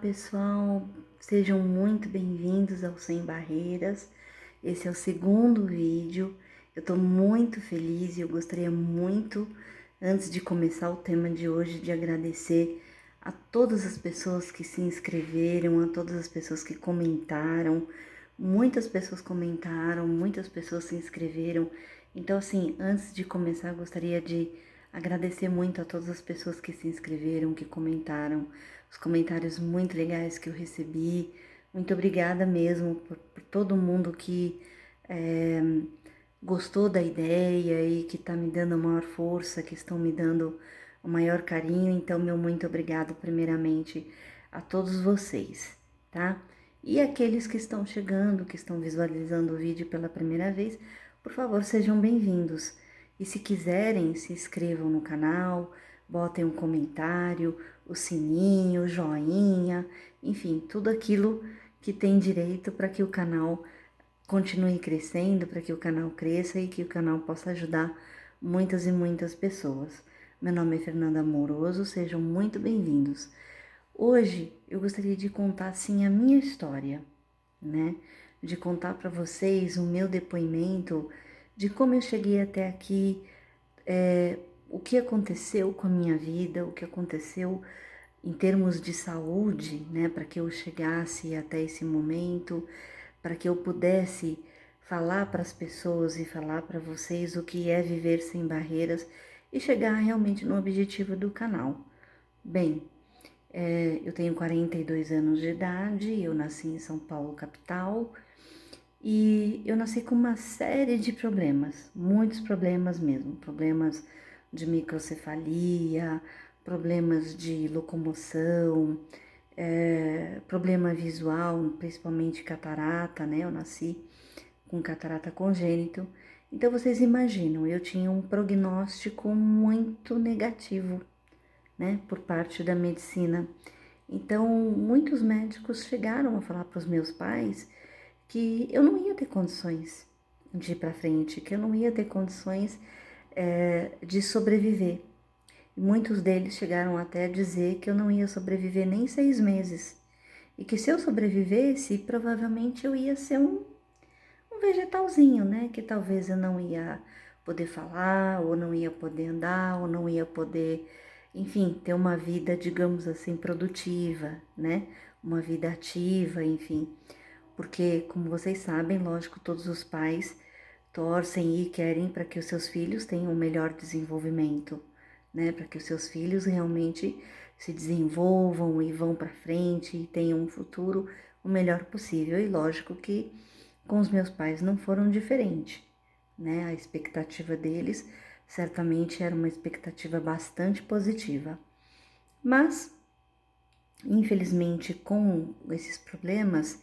pessoal, sejam muito bem-vindos ao Sem Barreiras. Esse é o segundo vídeo. Eu tô muito feliz e eu gostaria muito, antes de começar o tema de hoje, de agradecer a todas as pessoas que se inscreveram, a todas as pessoas que comentaram. Muitas pessoas comentaram, muitas pessoas se inscreveram. Então, assim, antes de começar, eu gostaria de agradecer muito a todas as pessoas que se inscreveram, que comentaram, os comentários muito legais que eu recebi. Muito obrigada mesmo por todo mundo que gostou da ideia e que tá me dando a maior força, que estão me dando o maior carinho. Então, meu muito obrigado primeiramente a todos vocês, tá? E aqueles que estão chegando, que estão visualizando o vídeo pela primeira vez, por favor, sejam bem-vindos. E se quiserem, se inscrevam no canal, botem um comentário, o sininho, o joinha, enfim, tudo aquilo que tem direito para que o canal continue crescendo, para que o canal cresça e que o canal possa ajudar muitas e muitas pessoas. Meu nome é Fernanda Amoroso, sejam muito bem-vindos. Hoje eu gostaria de contar assim a minha história, né? De contar para vocês o meu depoimento de como eu cheguei até aqui, o que aconteceu com a minha vida, o que aconteceu em termos de saúde, né, para que eu chegasse até esse momento, para que eu pudesse falar para as pessoas e falar para vocês o que é viver sem barreiras e chegar realmente no objetivo do canal. Bem, eu tenho 42 anos de idade, eu nasci em São Paulo, capital, e eu nasci com uma série de problemas, muitos problemas mesmo, problemas de microcefalia, problemas de locomoção, problema visual, principalmente catarata, né? Eu nasci com catarata congênito. Então vocês imaginam, eu tinha um prognóstico muito negativo, né, por parte da medicina. Então, muitos médicos chegaram a falar para os meus pais que eu não ia ter condições de ir para frente, que eu não ia ter condições de sobreviver. E muitos deles chegaram até a dizer que eu não ia sobreviver nem 6 meses. E que se eu sobrevivesse, provavelmente eu ia ser um vegetalzinho, né? Que talvez eu não ia poder falar, ou não ia poder andar, ou não ia poder, enfim, ter uma vida, digamos assim, produtiva, né? Uma vida ativa, enfim. Porque, como vocês sabem, lógico, todos os pais torcem e querem para que os seus filhos tenham um melhor desenvolvimento, né? Para que os seus filhos realmente se desenvolvam e vão para frente e tenham um futuro o melhor possível. E lógico que com os meus pais não foram diferente, né? A expectativa deles certamente era uma expectativa bastante positiva. Mas, infelizmente, com esses problemas,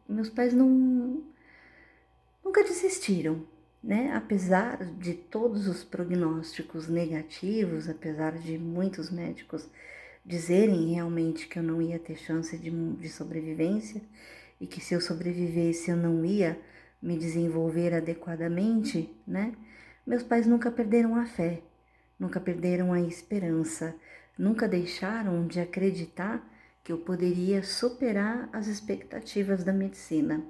meus pais nunca desistiram, né? Apesar de todos os prognósticos negativos, apesar de muitos médicos dizerem realmente que eu não ia ter chance de sobrevivência e que se eu sobrevivesse eu não ia me desenvolver adequadamente, né? Meus pais nunca perderam a fé, nunca perderam a esperança, nunca deixaram de acreditar que eu poderia superar as expectativas da medicina.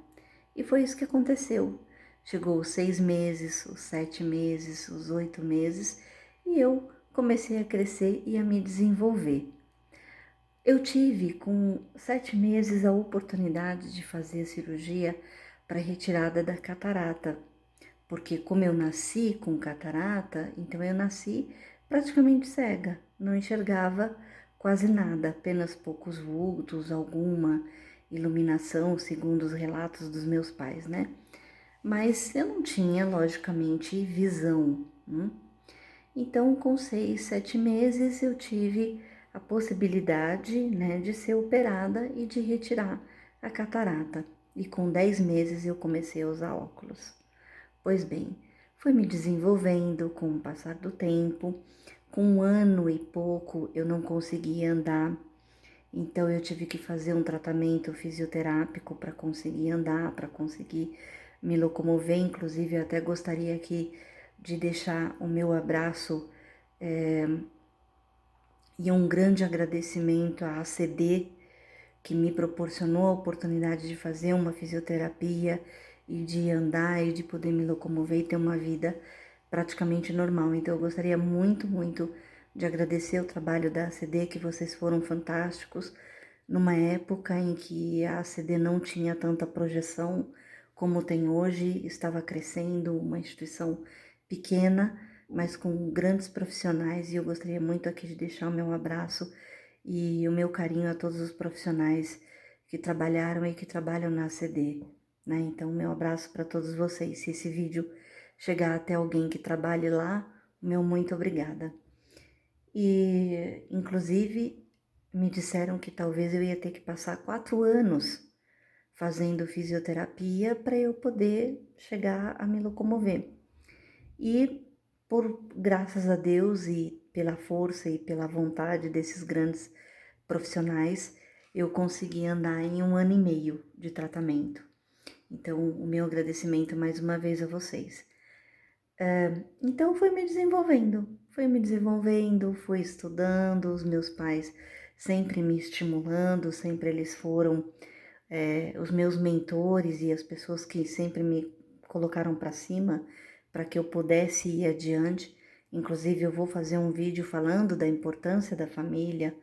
E foi isso que aconteceu. Chegou os 6 meses, os 7 meses, os 8 meses e eu comecei a crescer e a me desenvolver. Eu tive com 7 meses a oportunidade de fazer a cirurgia para retirada da catarata, porque como eu nasci com catarata, então eu nasci praticamente cega, não enxergava quase nada, apenas poucos vultos, alguma iluminação, segundo os relatos dos meus pais, né? Mas eu não tinha, logicamente, visão. Então, com 6, 7 meses, eu tive a possibilidade, né, de ser operada e de retirar a catarata. E com 10 meses eu comecei a usar óculos. Pois bem, fui me desenvolvendo com o passar do tempo. Com 1 ano e pouco eu não conseguia andar, então eu tive que fazer um tratamento fisioterápico para conseguir andar, para conseguir me locomover. Inclusive, eu até gostaria aqui de deixar o meu abraço E um grande agradecimento à ACD, que me proporcionou a oportunidade de fazer uma fisioterapia e de andar e de poder me locomover e ter uma vida praticamente normal. Então eu gostaria muito, muito de agradecer o trabalho da ACD, que vocês foram fantásticos, numa época em que a ACD não tinha tanta projeção como tem hoje, estava crescendo, uma instituição pequena, mas com grandes profissionais, e eu gostaria muito aqui de deixar o meu abraço e o meu carinho a todos os profissionais que trabalharam e que trabalham na ACD, né? Então, meu abraço para todos vocês. Se esse vídeo chegar até alguém que trabalhe lá, meu muito obrigada. E, inclusive, me disseram que talvez eu ia ter que passar 4 anos fazendo fisioterapia para eu poder chegar a me locomover. E por graças a Deus e pela força e pela vontade desses grandes profissionais, eu consegui andar em 1 ano e meio de tratamento. Então, o meu agradecimento mais uma vez a vocês. Então, fui me desenvolvendo, fui estudando, os meus pais sempre me estimulando, sempre eles foram os meus mentores e as pessoas que sempre me colocaram para cima para que eu pudesse ir adiante. Inclusive, eu vou fazer um vídeo falando da importância da família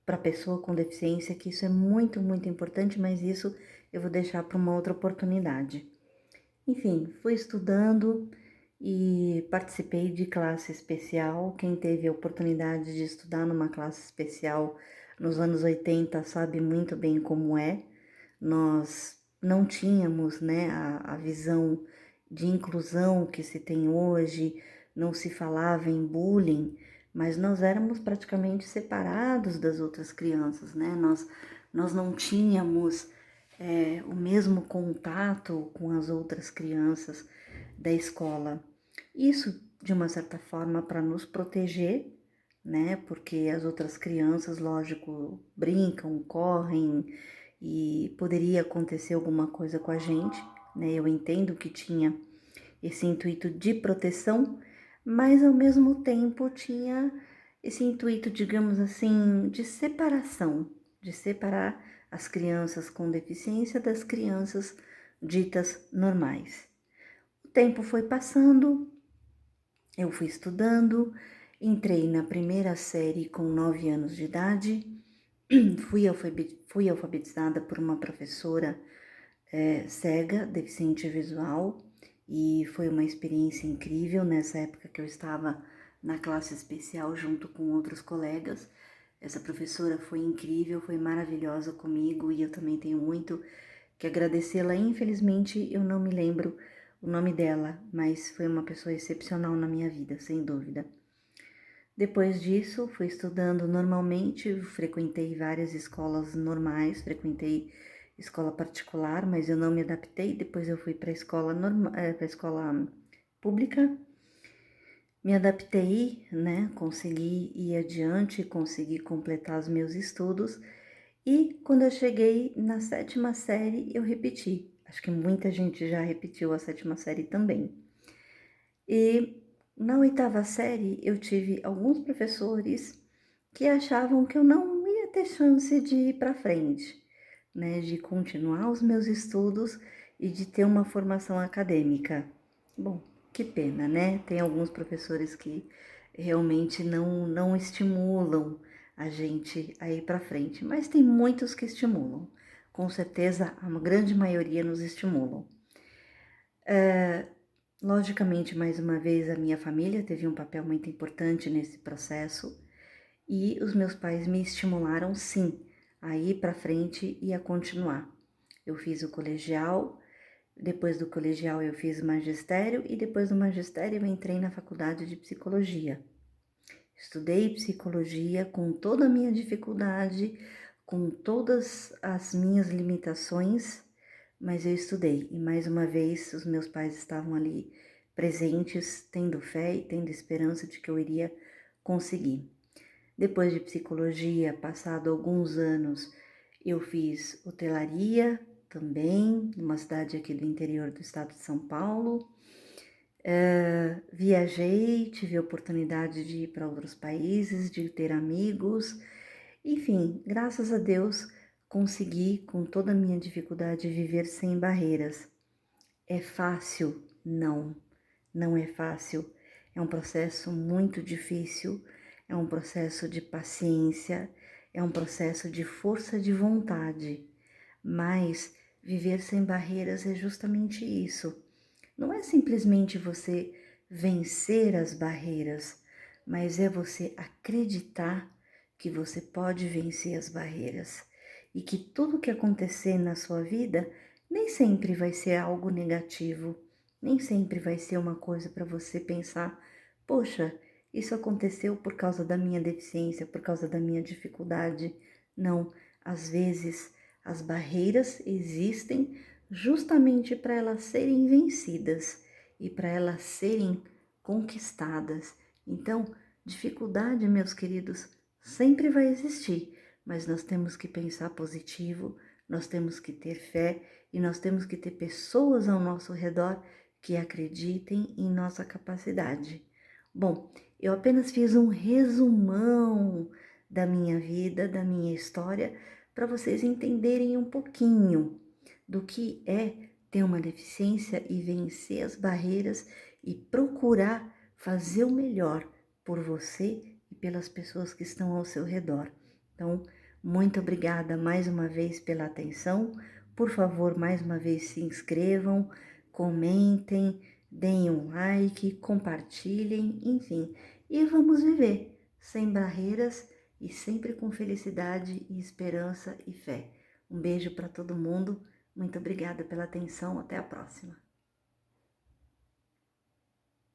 para a pessoa com deficiência, que isso é muito, muito importante, mas isso eu vou deixar para uma outra oportunidade. Enfim, fui estudando e participei de classe especial. Quem teve a oportunidade de estudar numa classe especial nos anos 80 sabe muito bem como é. Nós não tínhamos, né, a visão de inclusão que se tem hoje, não se falava em bullying, mas nós éramos praticamente separados das outras crianças, né? Nós não tínhamos o mesmo contato com as outras crianças da escola. Isso, de uma certa forma, para nos proteger, né? Porque as outras crianças, lógico, brincam, correm e poderia acontecer alguma coisa com a gente, né? Eu entendo que tinha esse intuito de proteção, mas ao mesmo tempo tinha esse intuito, digamos assim, de separar as crianças com deficiência das crianças ditas normais. O tempo foi passando, eu fui estudando, entrei na primeira série com 9 anos de idade, fui alfabetizada por uma professora cega, deficiente visual, e foi uma experiência incrível nessa época que eu estava na classe especial junto com outros colegas. Essa professora foi incrível, foi maravilhosa comigo e eu também tenho muito que agradecê-la. Infelizmente eu não me lembro o nome dela, mas foi uma pessoa excepcional na minha vida, sem dúvida. Depois disso, fui estudando normalmente, frequentei várias escolas normais, frequentei escola particular, mas eu não me adaptei. Depois eu fui para a escola para escola pública. Me adaptei, né? Consegui ir adiante, consegui completar os meus estudos. E quando eu cheguei na 7ª série, eu repeti. Acho que muita gente já repetiu a 7ª série também. E na 8ª série, eu tive alguns professores que achavam que eu não ia ter chance de ir para frente, né, de continuar os meus estudos e de ter uma formação acadêmica. Bom, que pena, né? Tem alguns professores que realmente não estimulam a gente a ir para frente, mas tem muitos que estimulam. Com certeza, a grande maioria nos estimulam. Logicamente, mais uma vez, a minha família teve um papel muito importante nesse processo e os meus pais me estimularam, sim, a ir para frente e a continuar. Eu fiz o colegial, depois do colegial eu fiz magistério e depois do magistério eu entrei na faculdade de psicologia. Estudei psicologia com toda a minha dificuldade, com todas as minhas limitações, mas eu estudei e mais uma vez os meus pais estavam ali presentes, tendo fé e tendo esperança de que eu iria conseguir. Depois de psicologia, passado alguns anos, eu fiz hotelaria também, numa cidade aqui do interior do estado de São Paulo. Viajei, tive a oportunidade de ir para outros países, de ter amigos, enfim, graças a Deus consegui, com toda a minha dificuldade, viver sem barreiras. É fácil? Não, não é fácil. É um processo muito difícil, é um processo de paciência, é um processo de força de vontade. Mas viver sem barreiras é justamente isso. Não é simplesmente você vencer as barreiras, mas é você acreditar que você pode vencer as barreiras e que tudo que acontecer na sua vida nem sempre vai ser algo negativo, nem sempre vai ser uma coisa para você pensar: poxa, isso aconteceu por causa da minha deficiência, por causa da minha dificuldade. Não, às vezes as barreiras existem justamente para elas serem vencidas e para elas serem conquistadas. Então, dificuldade, meus queridos, sempre vai existir, mas nós temos que pensar positivo, nós temos que ter fé e nós temos que ter pessoas ao nosso redor que acreditem em nossa capacidade. Bom, eu apenas fiz um resumão da minha vida, da minha história, para vocês entenderem um pouquinho do que é ter uma deficiência e vencer as barreiras e procurar fazer o melhor por você e pelas pessoas que estão ao seu redor. Então, muito obrigada mais uma vez pela atenção. Por favor, mais uma vez se inscrevam, comentem, deem um like, compartilhem, enfim. E vamos viver sem barreiras e sempre com felicidade e esperança e fé. Um beijo para todo mundo. Muito obrigada pela atenção. Até a próxima.